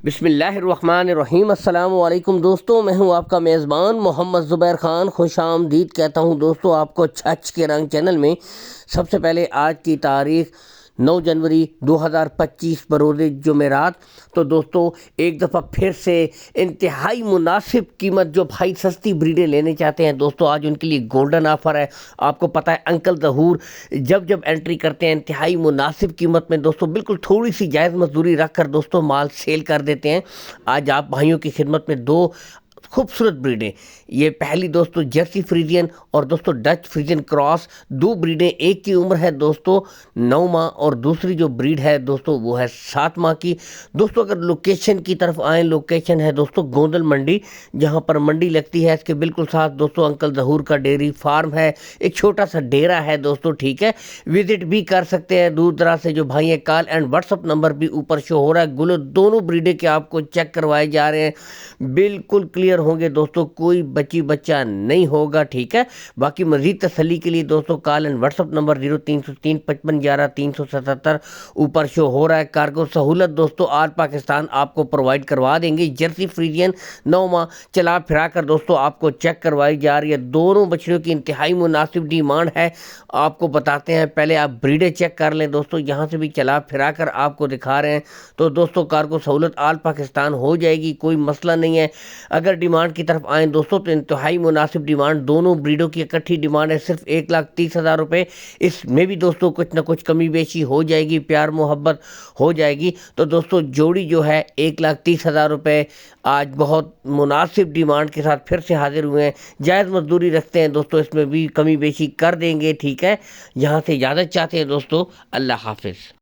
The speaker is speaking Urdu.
بسم اللہ الرحمن الرحیم۔ السلام علیکم دوستو، میں ہوں آپ کا میزبان محمد زبیر خان۔ خوش آمدید کہتا ہوں دوستو آپ کو چھچ کے رنگ چینل میں۔ سب سے پہلے آج کی تاریخ 9 جنوری 2025 بروز جمعرات۔ تو دوستو ایک دفعہ پھر سے انتہائی مناسب قیمت جو بھائی سستی بریڈیں لینے چاہتے ہیں دوستو، آج ان کے لیے گولڈن آفر ہے۔ آپ کو پتہ ہے انکل ظہور جب انٹری کرتے ہیں انتہائی مناسب قیمت میں دوستو، بالکل تھوڑی سی جائز مزدوری رکھ کر دوستو مال سیل کر دیتے ہیں۔ آج آپ بھائیوں کی خدمت میں دو خوبصورت بریڈیں، یہ پہلی دوستو جرسی فریزین اور دوستو ڈچ فریزین کراس، دو بریڈیں، ایک کی عمر ہے دوستو 9 ماہ اور دوسری جو بریڈ ہے دوستو وہ ہے 7 ماہ کی۔ دوستو اگر لوکیشن کی طرف آئیں، لوکیشن ہے دوستو گوندل منڈی، جہاں پر منڈی لگتی ہے، اس کے بالکل ساتھ دوستو انکل ظہور کا ڈیری فارم ہے، ایک چھوٹا سا ڈیرا ہے دوستو، ٹھیک ہے۔ وزٹ بھی کر سکتے ہیں دور دراز سے جو بھائی ہیں، call and what's up number بھی اوپر شو ہو رہا ہے۔ گلو دونوں بریڈیں کے آپ کو چیک کروائے جا رہے ہیں، بالکل کلیئر ہوں گے دوستو، کوئی بچی بچہ نہیں ہوگا، ٹھیک ہے۔ باقی مزید تسلی کے لیے دوستو call and what's up number 0303 55 11 377 اوپر شو ہو رہا ہے۔ کارگو سہولت دوستو آل پاکستان آپ کو پرووائڈ کروا دیں گے۔ جرسی فریزین 9 ماہ چلا پھرا کر دوستو آپ کو چیک کروائی جا رہی ہے۔ دونوں بچڑیوں کی انتہائی مناسب ڈیمانڈ ہے، آپ کو بتاتے ہیں۔ پہلے آپ بریڈیں چیک کر لیں دوستو، یہاں سے بھی چلا پھرا کر آپ کو دکھا رہے ہیں۔ تو دوستو کارگو سہولت آل پاکستان ہو جائے گی، کوئی مسئلہ نہیں ہے۔ اگر ڈیمانڈ کی طرف آئیں دوستو تو انتہائی مناسب ڈیمانڈ، دونوں بریڈوں کی اکٹھی ڈیمانڈ ہے صرف 1,30,000 روپے۔ اس میں بھی دوستو کچھ نہ کچھ کمی بیشی ہو جائے گی، پیار محبت ہو جائے گی۔ تو دوستو جوڑی جو ہے 1,30,000 روپے، آج بہت مناسب ڈیمانڈ کے ساتھ پھر سے حاضر ہوئے ہیں۔ جائز مزدوری رکھتے ہیں دوستو، اس میں بھی کمی بیشی کر دیں گے، ٹھیک ہے۔ یہاں سے اجازت چاہتے ہیں دوستو، اللہ حافظ۔